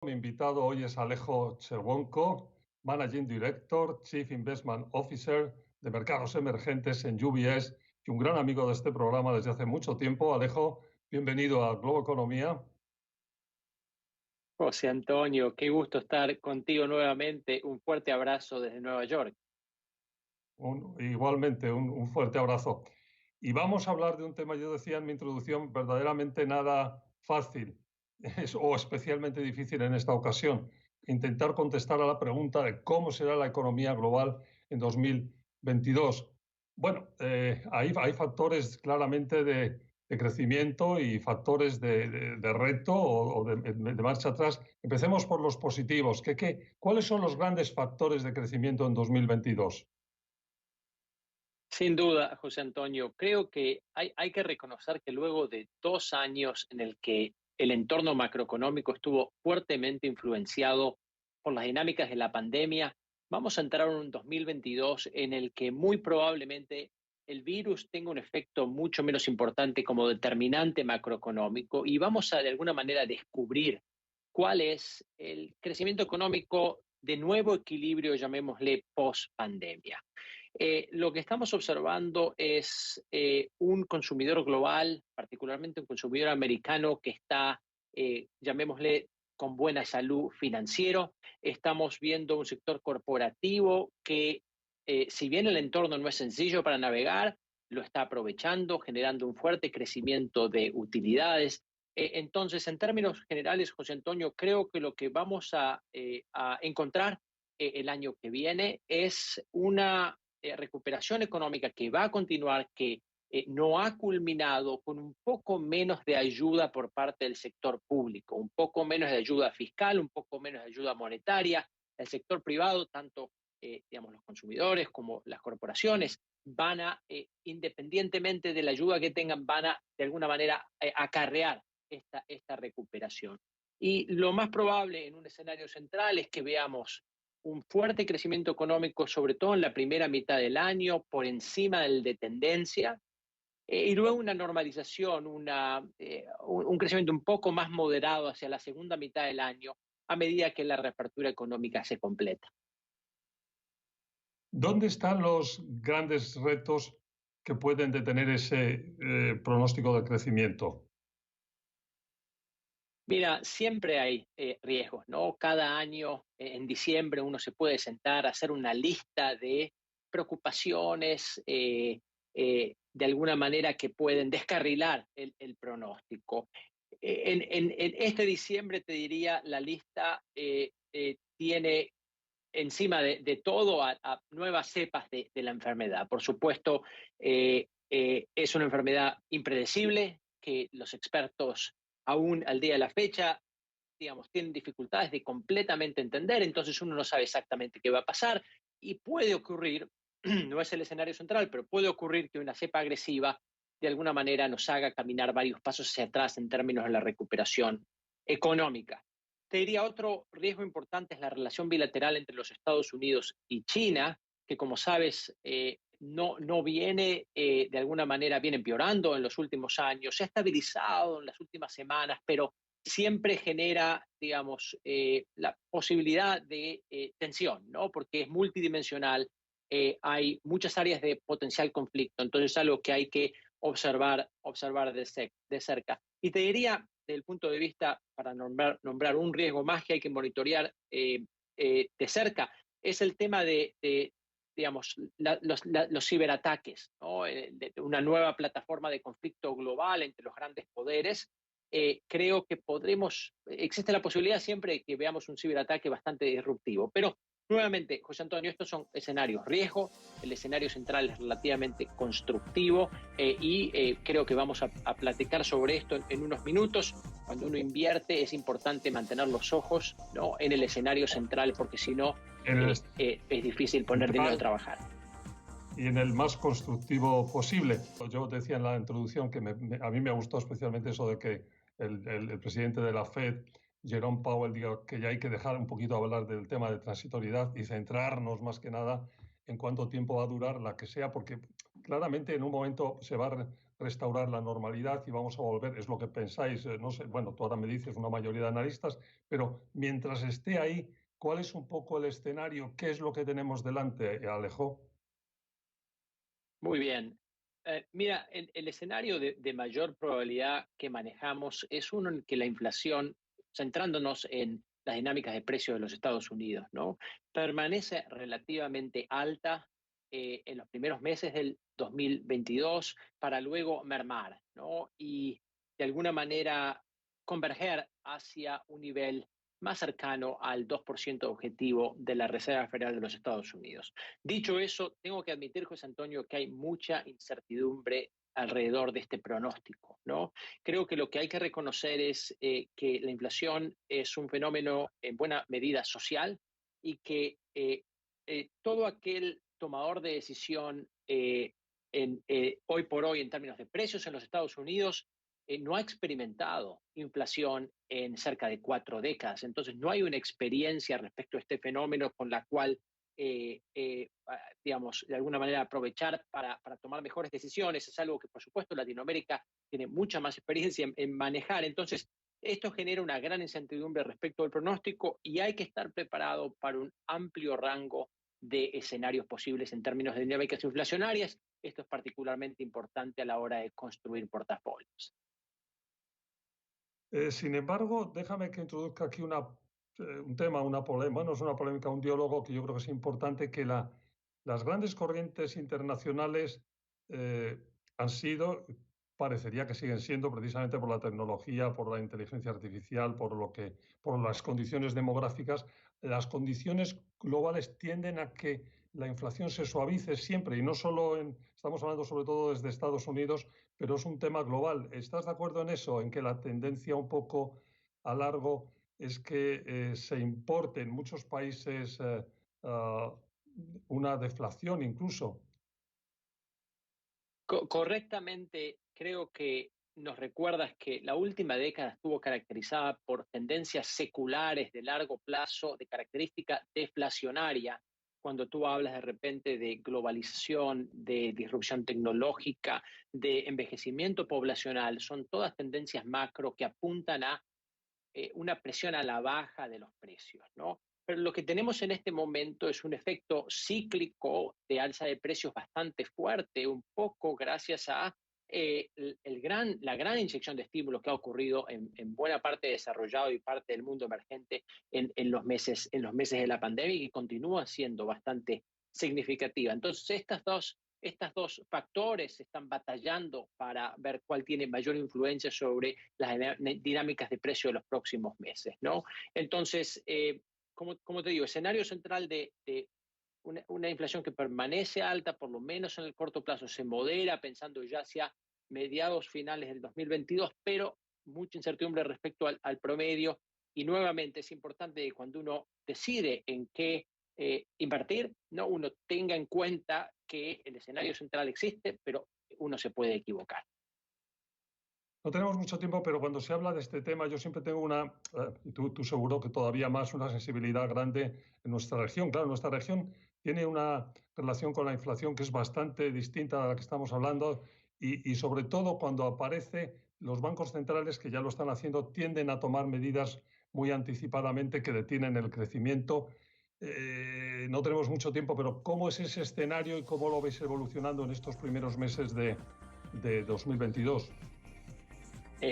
Mi invitado hoy es Alejo Cherwonko, Managing Director, Chief Investment Officer de Mercados Emergentes en UBS y un gran amigo de este programa desde hace mucho tiempo. Alejo, bienvenido a Globo Economía. José Antonio, qué gusto estar contigo nuevamente. Un fuerte abrazo desde Nueva York. Igualmente, un fuerte abrazo. Y vamos a hablar de un tema, yo decía en mi introducción, verdaderamente nada fácil o especialmente difícil en esta ocasión. Intentar contestar a la pregunta de cómo será la economía global en 2022. Bueno, hay factores claramente de crecimiento y factores de reto o de marcha atrás. Empecemos por los positivos. ¿Cuáles son los grandes factores de crecimiento en 2022? Sin duda, José Antonio, creo que hay que reconocer que luego de 2 años en el que el entorno macroeconómico estuvo fuertemente influenciado por las dinámicas de la pandemia, vamos a entrar en un 2022 en el que muy probablemente el virus tenga un efecto mucho menos importante como determinante macroeconómico y vamos a de alguna manera descubrir cuál es el crecimiento económico de nuevo equilibrio, llamémosle, post-pandemia. Lo que estamos observando es un consumidor global, particularmente un consumidor americano que está, llamémosle, con buena salud financiero. Estamos viendo un sector corporativo que, si bien el entorno no es sencillo para navegar, lo está aprovechando, generando un fuerte crecimiento de utilidades. Entonces, en términos generales, José Antonio, creo que lo que vamos a encontrar el año que viene es una recuperación económica que va a continuar, que no ha culminado, con un poco menos de ayuda por parte del sector público, un poco menos de ayuda fiscal, un poco menos de ayuda monetaria. El sector privado, tanto digamos, los consumidores como las corporaciones, van a, independientemente de la ayuda que tengan, van a, de alguna manera, acarrear esta recuperación. Y lo más probable en un escenario central es que veamos un fuerte crecimiento económico, sobre todo en la primera mitad del año, por encima del de tendencia, y luego una normalización, un crecimiento un poco más moderado hacia la segunda mitad del año, a medida que la reapertura económica se completa. ¿Dónde están los grandes retos que pueden detener ese pronóstico de crecimiento? Mira, siempre hay riesgos, ¿no? Cada año, en diciembre, uno se puede sentar a hacer una lista de preocupaciones, de alguna manera que pueden descarrilar el pronóstico. En este diciembre, te diría, la lista tiene encima de todo a nuevas cepas de la enfermedad. Por supuesto, es una enfermedad impredecible que los expertos aún al día de la fecha, digamos, tienen dificultades de completamente entender, entonces uno no sabe exactamente qué va a pasar y puede ocurrir, no es el escenario central, pero puede ocurrir que una cepa agresiva de alguna manera nos haga caminar varios pasos hacia atrás en términos de la recuperación económica. Te diría otro riesgo importante es la relación bilateral entre los Estados Unidos y China, que como sabes no viene, de alguna manera, viene empeorando en los últimos años, se ha estabilizado en las últimas semanas, pero siempre genera, digamos, la posibilidad de tensión, ¿no? Porque es multidimensional, hay muchas áreas de potencial conflicto, entonces es algo que hay que observar de cerca. Y te diría, desde el punto de vista, para nombrar un riesgo más que hay que monitorear de cerca, es el tema de digamos, los ciberataques, ¿no? De una nueva plataforma de conflicto global entre los grandes poderes. Creo que existe la posibilidad siempre de que veamos un ciberataque bastante disruptivo, pero nuevamente, José Antonio, estos son escenarios riesgo, el escenario central es relativamente constructivo y creo que vamos a platicar sobre esto en unos minutos. Cuando uno invierte es importante mantener los ojos, ¿no?, en el escenario central, porque si no es difícil poner dinero a trabajar. Y en el más constructivo posible. Yo decía en la introducción que a mí me gustó especialmente eso de que el presidente de la Fed, Jerome Powell, diga que ya hay que dejar un poquito hablar del tema de transitoriedad y centrarnos más que nada en cuánto tiempo va a durar la que sea, porque claramente en un momento se va a restaurar la normalidad y vamos a volver, es lo que pensáis, no sé, bueno, tú ahora me dices una mayoría de analistas, pero mientras esté ahí, ¿cuál es un poco el escenario? ¿Qué es lo que tenemos delante, Alejo? Muy bien. Mira, el escenario de mayor probabilidad que manejamos es uno en que la inflación, centrándonos en las dinámicas de precios de los Estados Unidos, ¿no? Permanece relativamente alta en los primeros meses del 2022 para luego mermar, ¿no? Y de alguna manera converger hacia un nivel más cercano al 2% objetivo de la Reserva Federal de los Estados Unidos. Dicho eso, tengo que admitir, José Antonio, que hay mucha incertidumbre alrededor de este pronóstico, ¿no? Creo que lo que hay que reconocer es que la inflación es un fenómeno en buena medida social y que todo aquel tomador de decisión hoy por hoy en términos de precios en los Estados Unidos no ha experimentado inflación en cerca de 4 décadas. Entonces, no hay una experiencia respecto a este fenómeno con la cual digamos, de alguna manera aprovechar para tomar mejores decisiones. Es algo que, por supuesto, Latinoamérica tiene mucha más experiencia en manejar. Entonces, esto genera una gran incertidumbre respecto al pronóstico y hay que estar preparado para un amplio rango de escenarios posibles en términos de dinámicas inflacionarias. Esto es particularmente importante a la hora de construir portafolios. Sin embargo, déjame que introduzca aquí un tema, una polémica, bueno, es una polémica, un diálogo que yo creo que es importante, que las grandes corrientes internacionales eh, han sido, parecería que siguen siendo, precisamente por la tecnología, por la inteligencia artificial, por las condiciones demográficas, las condiciones globales tienden a que la inflación se suavice siempre, y no solo estamos hablando sobre todo desde Estados Unidos, pero es un tema global. ¿Estás de acuerdo en eso, en que la tendencia un poco a largo es que se importe en muchos países una deflación incluso? Correctamente, creo que nos recuerdas que la última década estuvo caracterizada por tendencias seculares de largo plazo, de característica deflacionaria. Cuando tú hablas de repente de globalización, de disrupción tecnológica, de envejecimiento poblacional, son todas tendencias macro que apuntan a una presión a la baja de los precios, ¿no? Pero lo que tenemos en este momento es un efecto cíclico de alza de precios bastante fuerte, un poco gracias a la gran inyección de estímulos que ha ocurrido en buena parte desarrollado y parte del mundo emergente en los meses de la pandemia y que continúa siendo bastante significativa. Entonces, estas dos factores están batallando para ver cuál tiene mayor influencia sobre las dinámicas de precio de los próximos meses, ¿no? Entonces, como te digo, escenario central de una inflación que permanece alta, por lo menos en el corto plazo, se modera pensando ya hacia mediados finales del 2022, pero mucha incertidumbre respecto al promedio. Y nuevamente es importante que cuando uno decide en qué invertir, ¿no? Uno tenga en cuenta que el escenario central existe, pero uno se puede equivocar. No tenemos mucho tiempo, pero cuando se habla de este tema, yo siempre tengo y tú seguro que todavía más, una sensibilidad grande en nuestra región. Claro, nuestra región tiene una relación con la inflación que es bastante distinta a la que estamos hablando y sobre todo cuando aparece, los bancos centrales, que ya lo están haciendo, tienden a tomar medidas muy anticipadamente que detienen el crecimiento. No tenemos mucho tiempo, pero ¿cómo es ese escenario y cómo lo veis evolucionando en estos primeros meses de 2022?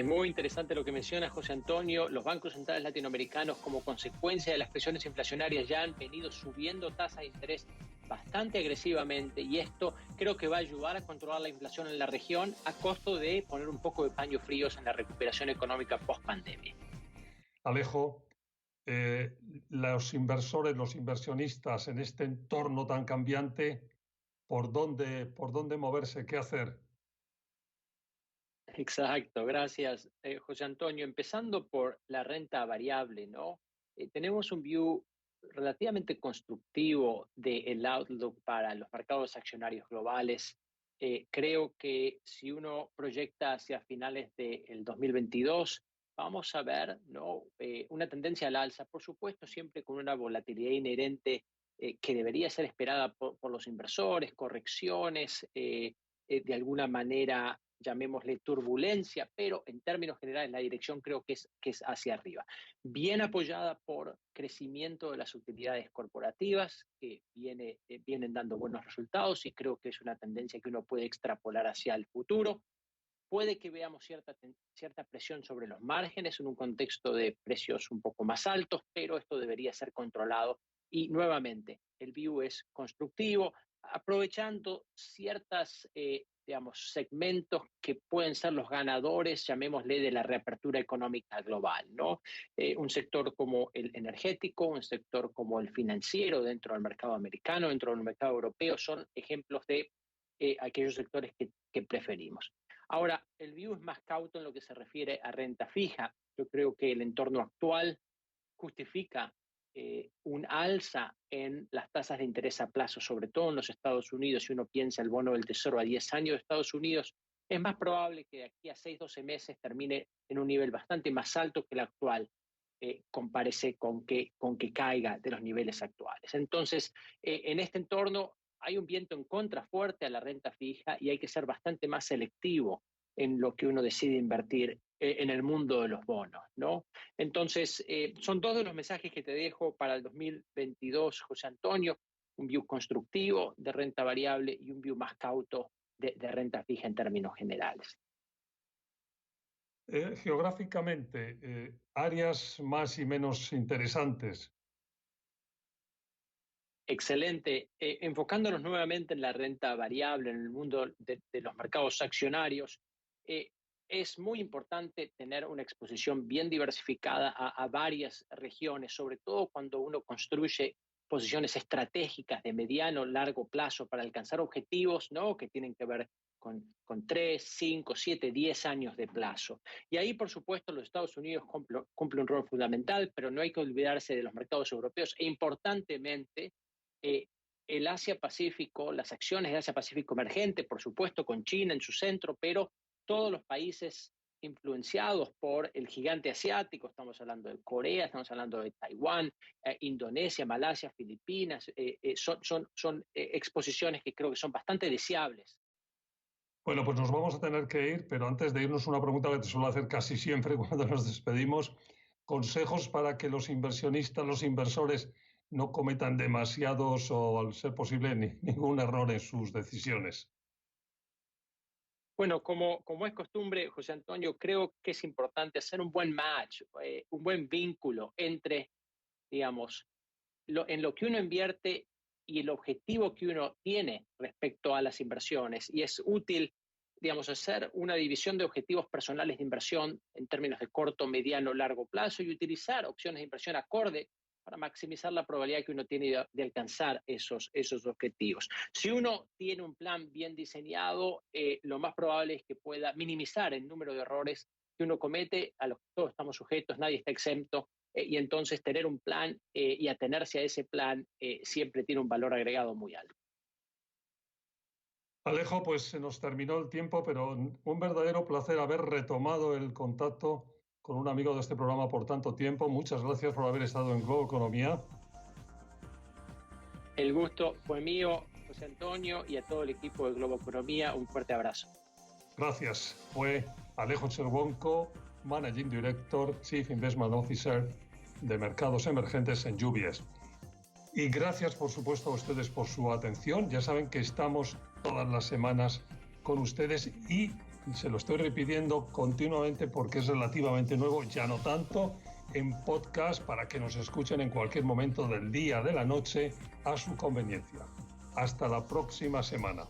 Muy interesante lo que menciona José Antonio. Los bancos centrales latinoamericanos, como consecuencia de las presiones inflacionarias, ya han venido subiendo tasas de interés bastante agresivamente y esto creo que va a ayudar a controlar la inflación en la región a costo de poner un poco de paños fríos en la recuperación económica post-pandemia. Alejo, eh, los inversores, los inversionistas en este entorno tan cambiante, por dónde moverse? ¿Qué hacer? Exacto, gracias, José Antonio. Empezando por la renta variable, ¿no? Tenemos un view relativamente constructivo del outlook para los mercados accionarios globales. Creo que si uno proyecta hacia finales del 2022, vamos a ver, ¿no? Una tendencia al alza, por supuesto, siempre con una volatilidad inherente que debería ser esperada por los inversores, correcciones de alguna manera llamémosle turbulencia, pero en términos generales la dirección creo que es hacia arriba. Bien apoyada por crecimiento de las utilidades corporativas, que vienen dando buenos resultados y creo que es una tendencia que uno puede extrapolar hacia el futuro. Puede que veamos cierta presión sobre los márgenes en un contexto de precios un poco más altos, pero esto debería ser controlado. Y nuevamente, el view es constructivo, aprovechando ciertas, segmentos que pueden ser los ganadores, llamémosle, de la reapertura económica global, ¿no? Un sector como el energético, un sector como el financiero dentro del mercado americano, dentro del mercado europeo, son ejemplos de aquellos sectores que preferimos. Ahora, el view es más cauto en lo que se refiere a renta fija. Yo creo que el entorno actual justifica un alza en las tasas de interés a plazo, sobre todo en los Estados Unidos. Si uno piensa el bono del Tesoro a 10 años de Estados Unidos, es más probable que de aquí a 6-12 meses termine en un nivel bastante más alto que el actual, compárese con que caiga de los niveles actuales. Entonces, en este entorno hay un viento en contra fuerte a la renta fija y hay que ser bastante más selectivo en lo que uno decide invertir en el mundo de los bonos, ¿no? Entonces, son dos de los mensajes que te dejo para el 2022, José Antonio: un view constructivo de renta variable y un view más cauto de renta fija en términos generales. Geográficamente, áreas más y menos interesantes. Excelente. Enfocándonos nuevamente en la renta variable, en el mundo de los mercados accionarios, es muy importante tener una exposición bien diversificada a varias regiones, sobre todo cuando uno construye posiciones estratégicas de mediano, largo plazo para alcanzar objetivos, ¿no?, que tienen que ver con 3, 5, 7, 10 años de plazo. Y ahí, por supuesto, los Estados Unidos cumple un rol fundamental, pero no hay que olvidarse de los mercados europeos e, importantemente, el Asia-Pacífico, las acciones de Asia-Pacífico emergente, por supuesto, con China en su centro, pero todos los países influenciados por el gigante asiático. Estamos hablando de Corea, estamos hablando de Taiwán, Indonesia, Malasia, Filipinas. Son exposiciones que creo que son bastante deseables. Bueno, pues nos vamos a tener que ir, pero antes de irnos, una pregunta que te suelo hacer casi siempre cuando nos despedimos: consejos para que los inversionistas, los inversores, no cometan demasiados o, al ser posible, ningún error en sus decisiones. Bueno, como es costumbre, José Antonio, creo que es importante hacer un buen match, un buen vínculo entre, digamos, en lo que uno invierte y el objetivo que uno tiene respecto a las inversiones. Y es útil, digamos, hacer una división de objetivos personales de inversión en términos de corto, mediano, largo plazo, y utilizar opciones de inversión acorde para maximizar la probabilidad que uno tiene de alcanzar esos objetivos. Si uno tiene un plan bien diseñado, lo más probable es que pueda minimizar el número de errores que uno comete, a los que todos estamos sujetos, nadie está exento, y entonces tener un plan y atenerse a ese plan siempre tiene un valor agregado muy alto. Alejo, pues se nos terminó el tiempo, pero un verdadero placer haber retomado el contacto con un amigo de este programa por tanto tiempo. Muchas gracias por haber estado en Globo Economía. El gusto fue mío, José Antonio, y a todo el equipo de Globo Economía, un fuerte abrazo. Gracias. Fue Alejo Cherwonko, Managing Director, Chief Investment Officer de Mercados Emergentes en UBS. Y gracias, por supuesto, a ustedes por su atención. Ya saben que estamos todas las semanas con ustedes y se lo estoy repitiendo continuamente porque es relativamente nuevo, ya no tanto, en podcast, para que nos escuchen en cualquier momento del día, de la noche, a su conveniencia. Hasta la próxima semana.